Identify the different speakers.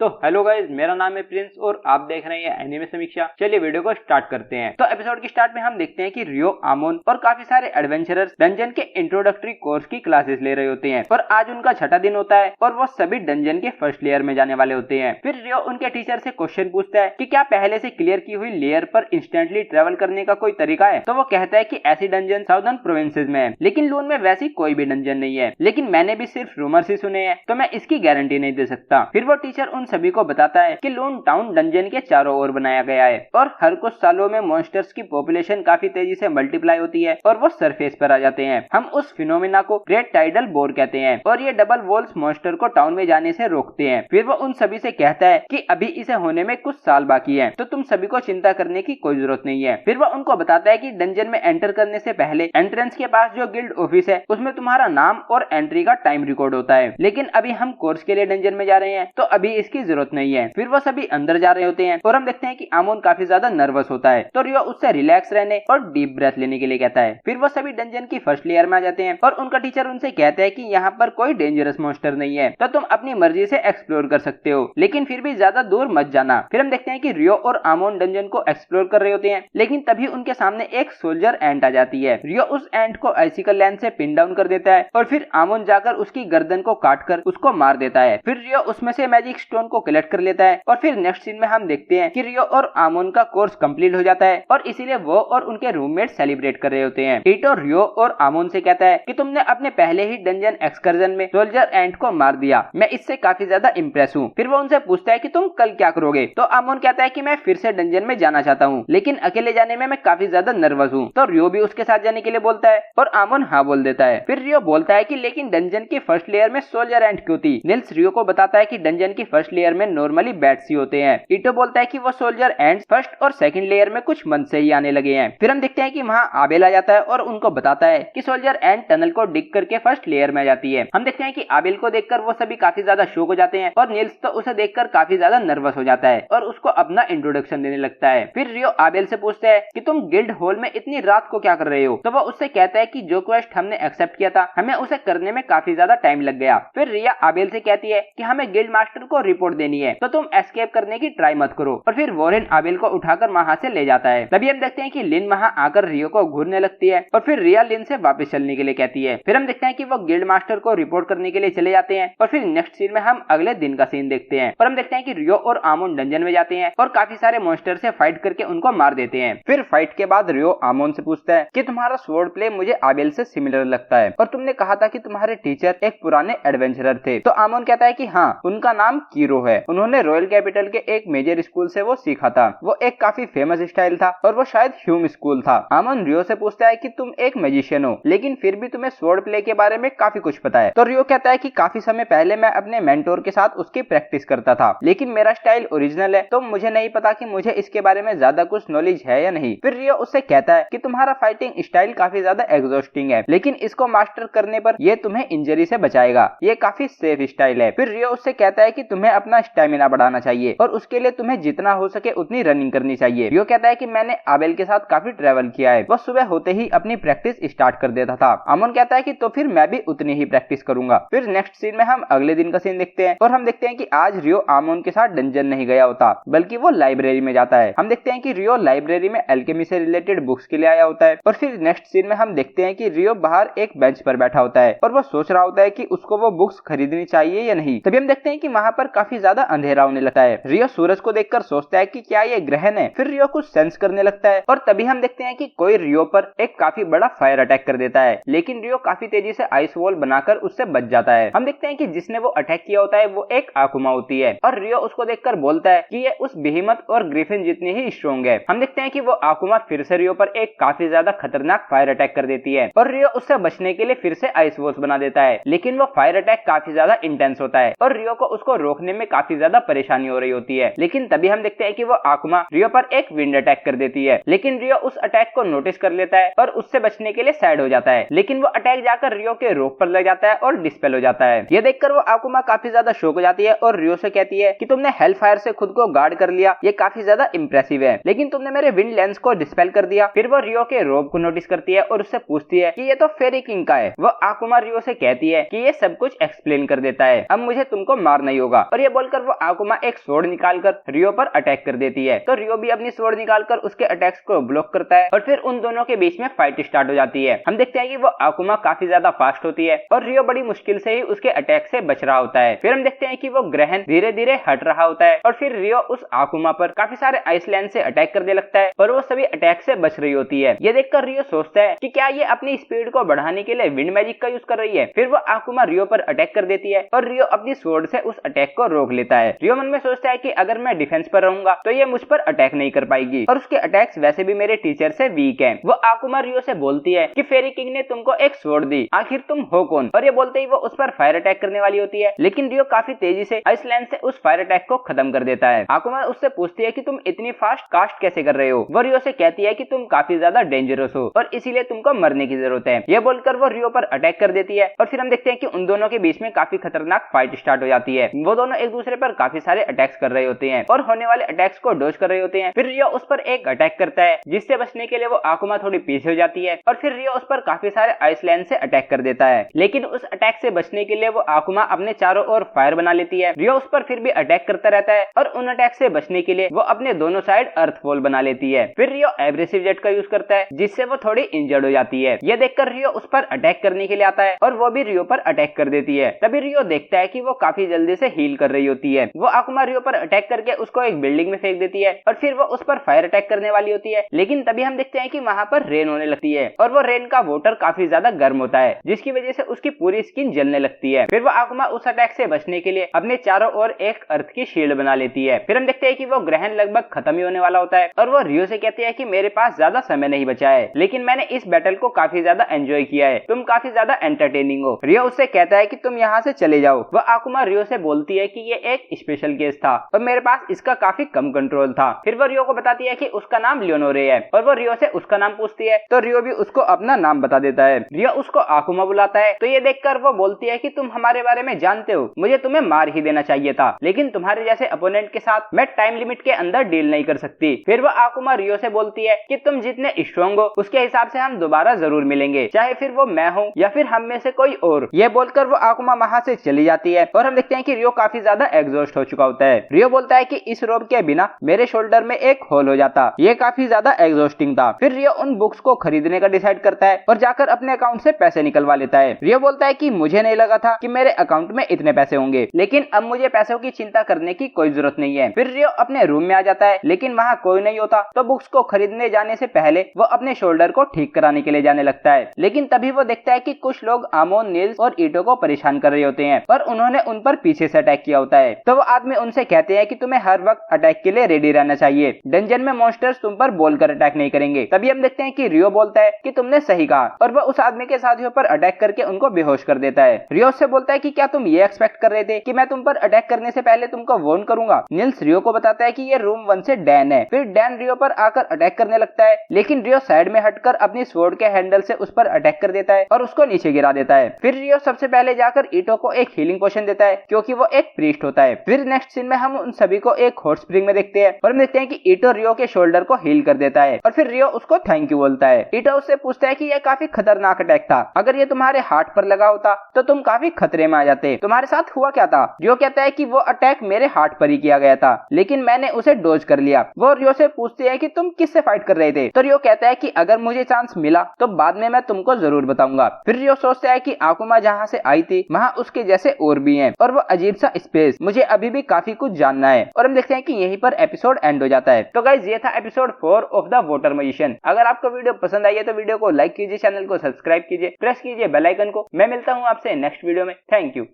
Speaker 1: तो hello guys, मेरा नाम है प्रिंस और आप देख रहे हैं एनिमे समीक्षा। चलिए वीडियो को स्टार्ट करते हैं। तो एपिसोड की स्टार्ट में हम देखते हैं कि रियो, आमोन और काफी सारे एडवेंचरर्स डंजन के इंट्रोडक्टरी कोर्स की क्लासेस ले रहे होते हैं और आज उनका छठा दिन होता है और वो सभी डंजन के फर्स्ट लेयर में जाने वाले होते हैं। फिर रियो उनके टीचर से क्वेश्चन पूछता है कि क्या पहले से क्लियर की हुई लेयर पर इंस्टेंटली ट्रेवल करने का कोई तरीका है। तो वो कहता है कि ऐसी डंजन साउदर्न प्रोविंसेस में है, लेकिन लून में वैसी कोई भी डंजन नहीं है, लेकिन मैंने भी सिर्फ रूमर्स ही सुने हैं, तो मैं इसकी गारंटी नहीं दे सकता। फिर वो टीचर उन सभी को बताता है कि लून टाउन डंजन के चारों ओर बनाया गया है और हर कुछ सालों में मॉन्स्टर्स की पॉपुलेशन काफी तेजी से मल्टीप्लाई होती है और वो सरफेस पर आ जाते हैं। हम उस फिनोमिना को ग्रेट टाइडल बोर कहते हैं और ये डबल वॉल्स मॉन्स्टर को टाउन में जाने से रोकते हैं। फिर वो उन सभी से कहता है कि अभी इसे होने में कुछ साल बाकी है, तो तुम सभी को चिंता करने की कोई जरूरत नहीं है। फिर वो उनको बताता है कि डंजन में एंटर करने से पहले एंट्रेंस के पास जो गिल्ड ऑफिस है उसमें तुम्हारा नाम और एंट्री का टाइम रिकॉर्ड होता है, लेकिन अभी हम कोर्स के लिए डंजन में जा रहे हैं तो अभी इसकी जरूरत नहीं है। फिर वो सभी अंदर जा रहे होते हैं और हम देखते हैं कि आमोन काफी ज्यादा नर्वस होता है, तो रियो उससे रिलैक्स रहने और डीप ब्रेथ लेने के लिए कहता है। फिर वो सभी डंजन की फर्स्ट लेयर में आ जाते हैं और उनका टीचर उनसे कहता है कि यहाँ पर कोई डेंजरस मॉन्स्टर नहीं है, तो तुम अपनी मर्जी से एक्सप्लोर कर सकते हो, लेकिन फिर भी ज्यादा दूर मत जाना। फिर हम देखते हैं कि रियो और आमोन डंजन को एक्सप्लोर कर रहे होते हैं, लेकिन तभी उनके सामने एक सोल्जर एंट आ जाती है। रियो उस एंट को आइसिकल लेंथ से पिन डाउन कर देता है और फिर आमोन जाकर उसकी गर्दन को काटकर उसको मार देता है। फिर रियो उसमें से मैजिक स्टोन को कलेक्ट कर लेता है और फिर नेक्स्ट सीन में हम देखते हैं कि रियो और आमोन का कोर्स कंप्लीट हो जाता है और इसीलिए वो और उनके रूममेट सेलिब्रेट कर रहे होते हैं। इटो रियो और आमोन से कहता है कि तुमने अपने पहले ही डंजन एक्सकर्जन में सोल्जर एंट को मार दिया, मैं इससे काफी ज्यादा इम्प्रेस हूँ। फिर वो उनसे पूछता है कि तुम कल क्या करोगे, तो आमोन कहता है कि मैं फिर से डंजन में जाना चाहता हूँ, लेकिन अकेले जाने में मैं काफी ज्यादा नर्वस हूँ। तो रियो भी उसके साथ जाने के लिए बोलता है और आमोन हाँ बोल देता है। फिर रियो बोलता है कि लेकिन डंजन की फर्स्ट लेयर में सोल्जर एंट क्यों थी। निल्स रियो को बताता है कि डंजन की फर्स्ट लेयर में नॉर्मली बैट्स ही होते हैं। इटो बोलता है कि वो सोल्जर एंट्स फर्स्ट और सेकंड लेयर में कुछ मंथ से ही आने लगे हैं। फिर हम देखते हैं कि वहाँ आबेल आ जाता है और उनको बताता है कि सोल्जर एंट टनल को डिग करके फर्स्ट लेयर में जाती है। हम देखते हैं कि आबेल को देखकर वो सभी काफी ज्यादा शॉक हो जाते हैं और निल्स तो उसे देखकर काफी ज्यादा नर्वस हो जाता है और उसको अपना इंट्रोडक्शन देने लगता है। फिर रियो आबेल से पूछता है कि तुम गिल्ड हॉल में इतनी रात को क्या कर रहे हो, तो वो उससे कहता है कि जो क्वेस्ट हमने एक्सेप्ट किया था हमें उसे करने में काफी ज्यादा टाइम लग गया। फिर रिया आबेल से कहती है कि हमें गिल्ड मास्टर को रिपोर्ट देनी है, तो तुम एस्केप करने की ट्राई मत करो। और फिर वॉरेन आबेल को उठाकर वहां से ले जाता है। तभी हम देखते हैं कि लिन वहां आकर रियो को घूरने लगती है और फिर रिया लिन से वापस चलने के लिए कहती है। फिर हम देखते हैं कि वो गिल्ड मास्टर को रिपोर्ट करने के लिए चले जाते हैं और फिर नेक्स्ट सीन में हम अगले दिन का सीन देखते हैं और हम देखते हैं कि रियो और आमोन डंजन में जाते हैं और काफी सारे मॉन्स्टर से फाइट करके उनको मार देते हैं। फिर फाइट के बाद रियो आमोन से पूछता है कि तुम्हारा स्वॉर्ड प्ले मुझे आबेल से सिमिलर लगता है और तुमने कहा था कि तुम्हारे टीचर एक पुराने एडवेंचरर थे। तो आमोन कहता है कि हाँ, उनका नाम कीरो है, उन्होंने रॉयल कैपिटल के एक मेजर स्कूल से वो सीखा था, वो एक काफी फेमस स्टाइल था और वो शायद ह्यूम स्कूल था। आमोन रियो से पूछता है कि तुम एक मैजिशियन हो, लेकिन फिर भी तुम्हें स्वॉर्ड प्ले के बारे में काफी कुछ पता है। तो रियो कहता है कि काफी समय पहले मैं अपने मेंटोर के साथ उसकी प्रैक्टिस करता था, लेकिन मेरा स्टाइल ओरिजिनल है, तो मुझे नहीं पता कि मुझे इसके बारे में ज्यादा कुछ नॉलेज है या नहीं। फिर रियो उससे कहता है कि तुम्हारा फाइटिंग स्टाइल काफी ज्यादा एग्जॉस्टिंग है, लेकिन इसको मास्टर करने पर यह तुम्हें इंजरी से बचाएगा, ये काफी सेफ स्टाइल है। फिर रियो उससे कहता है कि तुम्हें अपना स्टेमिना बढ़ाना चाहिए और उसके लिए तुम्हें जितना हो सके उतनी रनिंग करनी चाहिए। रियो कहता है कि मैंने आबेल के साथ काफी ट्रेवल किया है, वह सुबह होते ही अपनी प्रैक्टिस स्टार्ट कर देता था। आमोन कहता है कि तो फिर मैं भी उतनी ही प्रैक्टिस करूंगा। फिर नेक्स्ट सीन में हम अगले दिन का सीन देखते हैं और हम देखते हैं कि आज रियो आमोन के साथ डंजन नहीं गया होता, बल्कि वो लाइब्रेरी में जाता है। हम देखते हैं कि रियो लाइब्रेरी में एल्केमी से रिलेटेड बुक्स के लिए आया होता है और फिर नेक्स्ट सीन में हम देखते हैं कि रियो बाहर एक बेंच पर बैठा होता है और वो सोच रहा होता है कि उसको वो बुक्स खरीदनी चाहिए या नहीं। तभी हम देखते हैं कि वहां पर काफी ज्यादा अंधेरा होने लगता है। रियो सूरज को देखकर सोचता है कि क्या ये ग्रहण है। फिर रियो कुछ सेंस करने लगता है और तभी हम देखते हैं कि कोई रियो पर एक काफी बड़ा फायर अटैक कर देता है, लेकिन रियो काफी तेजी से आइस वॉल बनाकर उससे बच जाता है। हम देखते हैं कि जिसने वो अटैक किया होता है वो एक आकुमा होती है और रियो उसको देखकर बोलता है कि ये उस बेहिमत और ग्रिफिन जितनी ही स्ट्रॉन्ग है। हम देखते हैं कि वो आकुमा फिर से रियो पर एक काफी ज्यादा खतरनाक फायर अटैक कर देती है और रियो उससे बचने के लिए फिर से आइस वॉल्स बना देता है, लेकिन वो फायर अटैक काफी ज्यादा इंटेंस होता है और रियो को उसको रोकने में काफी ज्यादा परेशानी हो रही होती है। लेकिन तभी हम देखते हैं कि वो आकुमा रियो पर एक विंड अटैक कर देती है, लेकिन रियो उस अटैक को नोटिस कर लेता है और उससे बचने के लिए साइड हो जाता है, लेकिन वो अटैक जाकर रियो के रोप पर लग जाता है और डिस्पेल हो जाता है। ये देखकर वो आकुमा काफी ज्यादा शॉक हो जाती है और रियो से कहती है कि तुमने हेल फायर से खुद को गार्ड कर लिया, ये काफी ज्यादा इंप्रेसिव है, लेकिन तुमने मेरे विंड लेंस को डिस्पेल कर दिया। फिर वो रियो के रोप को नोटिस करती है और उससे पूछती है कि ये तो फेरी किंग का है। वो आकुमा रियो से कहती है कि ये सब कुछ एक्सप्लेन कर देता है, अब मुझे तुमको मारना ही होगा। और ये बोलकर वो आकुमा एक स्वॉर्ड निकालकर रियो पर अटैक कर देती है। तो रियो भी अपनी स्वॉर्ड निकालकर उसके अटैक्स को ब्लॉक करता है और फिर उन दोनों के बीच में फाइट स्टार्ट हो जाती है। हम देखते हैं कि वो आकुमा काफी ज्यादा फास्ट होती है और रियो बड़ी मुश्किल से ही उसके अटैक से बच रहा होता है। फिर हम देखते हैं कि वो ग्रहण धीरे धीरे हट रहा होता है और फिर रियो उस आकुमा पर काफी सारे आइसलैंड से अटैक करने लगता है और वो सभी अटैक से बच रही होती है। ये देखकर रियो सोचता है कि क्या ये अपनी स्पीड को बढ़ाने के लिए विंड मैजिक का यूज कर रही है। फिर वो आकुमा रियो पर अटैक कर देती है और रियो अपनी स्वॉर्ड से उस अटैक को रोक लेता है। रियो मन में सोचता है कि अगर मैं डिफेंस पर रहूंगा तो ये मुझ पर अटैक नहीं कर पाएगी और उसके अटैक्स वैसे भी मेरे टीचर से वीक है। वो आकुमा रियो से बोलती है कि फेरी किंग ने तुमको एक स्वॉर्ड दी, आखिर तुम हो कौन। और ये बोलते ही वो उस पर फायर अटैक करने वाली होती है, लेकिन रियो काफी तेजी से आइसलैंड से उस फायर अटैक को खत्म कर देता है। आकुमा उससे पूछती है कि तुम इतनी फास्ट कास्ट कैसे कर रहे हो। वो रियो से कहती है कि तुम काफी ज्यादा डेंजरस हो और इसीलिए तुमको मरने की जरूरत है। ये बोलकर वो रियो पर अटैक कर देती है और फिर हम देखते हैं कि उन दोनों के बीच में काफी खतरनाक फाइट स्टार्ट हो जाती है। वो दोनों एक दूसरे पर काफी सारे अटैक्स कर रहे होते हैं और होने वाले अटैक्स को डॉज कर रहे होते हैं। फिर रियो उस पर एक अटैक करता है जिससे बचने के लिए वो आकुमा थोड़ी पीछे हो जाती है और फिर रियो उस पर काफी सारे आइसलैंड से अटैक कर देता है। लेकिन उस अटैक से बचने के लिए वो आकुमा अपने चारों ओर फायर बना लेती है। रियो उस पर फिर भी अटैक करता रहता है और उन अटैक से बचने के लिए वो अपने दोनों साइड अर्थफॉल बना लेती है। फिर रियो एब्रेसिव जेट का यूज करता है जिससे वो थोड़ी इंजर्ड हो जाती है। ये देखकर रियो उस पर अटैक करने के लिए आता है और वो भी रियो पर अटैक कर देती है। तभी रियो देखता है कि वो काफी जल्दी से हील कर रही होती है। वो आकुमा रियो पर अटैक करके उसको एक बिल्डिंग में फेंक देती है और फिर वो उस पर फायर अटैक करने वाली होती है। लेकिन तभी हम देखते हैं कि वहां पर रेन होने लगती है और वो रेन का वाटर काफी ज्यादा गर्म होता है जिसकी वजह से उसकी पूरी स्किन जलने लगती है। फिर वो आकुमा उस अटैक से बचने के लिए अपने चारों ओर एक अर्थ की शील्ड बना लेती है। फिर हम देखते हैं कि वो ग्रहण लगभग खत्म ही होने वाला होता है और वो रियो से कहती है कि मेरे पास ज्यादा समय नहीं बचा है, लेकिन मैंने इस बैटल को काफी ज्यादा एंजॉय किया है, तुम काफी ज्यादा एंटरटेनिंग हो। रियो उससे कहता है कि तुम यहाँ से चले जाओ। वो आकुमा रियो से बोलती है कि ये एक स्पेशल केस था और मेरे पास इसका काफी कम कंट्रोल था। फिर वो रियो को बताती है कि उसका नाम लियोनोरे है और वो रियो से उसका नाम पूछती है तो रियो भी उसको अपना नाम बता देता है। रियो उसको आकुमा बुलाता है तो ये देखकर वो बोलती है कि तुम हमारे बारे में जानते हो, मुझे तुम्हें मार ही देना चाहिए था, लेकिन तुम्हारे जैसे अपोनेंट के साथ मैं टाइम लिमिट के अंदर डील नहीं कर सकती। फिर वो आकुमा रियो से बोलती है कि तुम जितने स्ट्रॉन्ग हो उसके हिसाब से हम दोबारा जरूर मिलेंगे, चाहे फिर वो मैं हूँ या फिर हम में से कोई और। ये बोलकर वो आकुमा वहां से चली जाती है और हम देखते हैं कि रियो काफी ज्यादा एग्जॉस्ट हो चुका होता है। रियो बोलता है कि इस रोब के बिना मेरे शोल्डर में एक होल हो जाता, ये काफी ज्यादा एग्जॉस्टिंग था। फिर रियो उन बुक्स को खरीदने का डिसाइड करता है और जाकर अपने अकाउंट से पैसे निकलवा लेता है। रियो बोलता है कि मुझे नहीं लगा था कि मेरे अकाउंट में इतने पैसे होंगे, लेकिन अब मुझे पैसों की चिंता करने की कोई जरूरत नहीं है। फिर रियो अपने रूम में आ जाता है लेकिन वहाँ कोई नहीं होता, तो बुक्स को खरीदने जाने से पहले वो अपने शोल्डर को ठीक कराने के लिए जाने लगता है। लेकिन तभी वो देखता है कि कुछ लोग आमोन, नील्स और ईटो को परेशान कर रहे होते हैं और उन्होंने उन पर पीछे से अटैक किया होता है। तो वो आदमी उनसे कहते हैं कि तुम्हें हर वक्त अटैक के लिए रेडी रहना चाहिए, डंजन में मॉन्स्टर्स तुम पर बोलकर अटैक नहीं करेंगे। तभी हम देखते हैं कि रियो बोलता है कि तुमने सही कहा और वह उस आदमी के साथियों पर अटैक करके उनको बेहोश कर देता है। रियो से बोलता है कि क्या तुम ये एक्सपेक्ट कर रहे थे कि मैं तुम पर अटैक करने से पहले तुमको वार्न करूंगा। नील्स रियो को बताता है कि ये रूम 1 से डैन है। फिर डैन रियो पर आकर अटैक करने लगता है, लेकिन रियो साइड में हटकर अपनी स्वॉर्ड के हैंडल से उस पर अटैक कर देता है और उसको नीचे गिरा देता है। फिर रियो सबसे पहले जाकर ईटो को एक हीलिंग पोशन देता है क्योंकि वो एक प्रीस्ट होता है। फिर नेक्स्ट सीन में हम उन सभी को एक हॉट स्प्रिंग में देखते हैं और हम देखते हैं कि ईटो रियो के शोल्डर को हील कर देता है और फिर रियो उसको थैंक यू बोलता है। ईटो उससे पूछता है कि यह काफी खतरनाक अटैक था, अगर ये तुम्हारे हार्ट पर लगा होता तो तुम काफी खतरे में आ जाते, तुम्हारे साथ हुआ क्या था। रियो कहता है कि वो अटैक मेरे हार्ट पर ही किया गया था, लेकिन मैंने उसे डोज कर लिया। वो रियो से पूछती है कि तुम किससे फाइट कर रहे थे, तो रियो कहता है कि अगर मुझे चांस मिला तो बाद में मैं तुमको जरूर बताऊंगा। फिर रियो सोचता है कि आकुमा जहाँ से आई थी वहाँ उसके जैसे और भी हैं और वो अजीब सा स्पेस, मुझे अभी भी काफी कुछ जानना है। और हम देखते हैं कि यहीं पर एपिसोड एंड हो जाता है। तो गाइस ये था episode 4 of the water magician. अगर आपको वीडियो पसंद आई है तो वीडियो को लाइक कीजिए, चैनल को सब्सक्राइब कीजिए, प्रेस कीजिए बेल आइकन को। मैं मिलता हूँ आपसे नेक्स्ट वीडियो में। Thank you.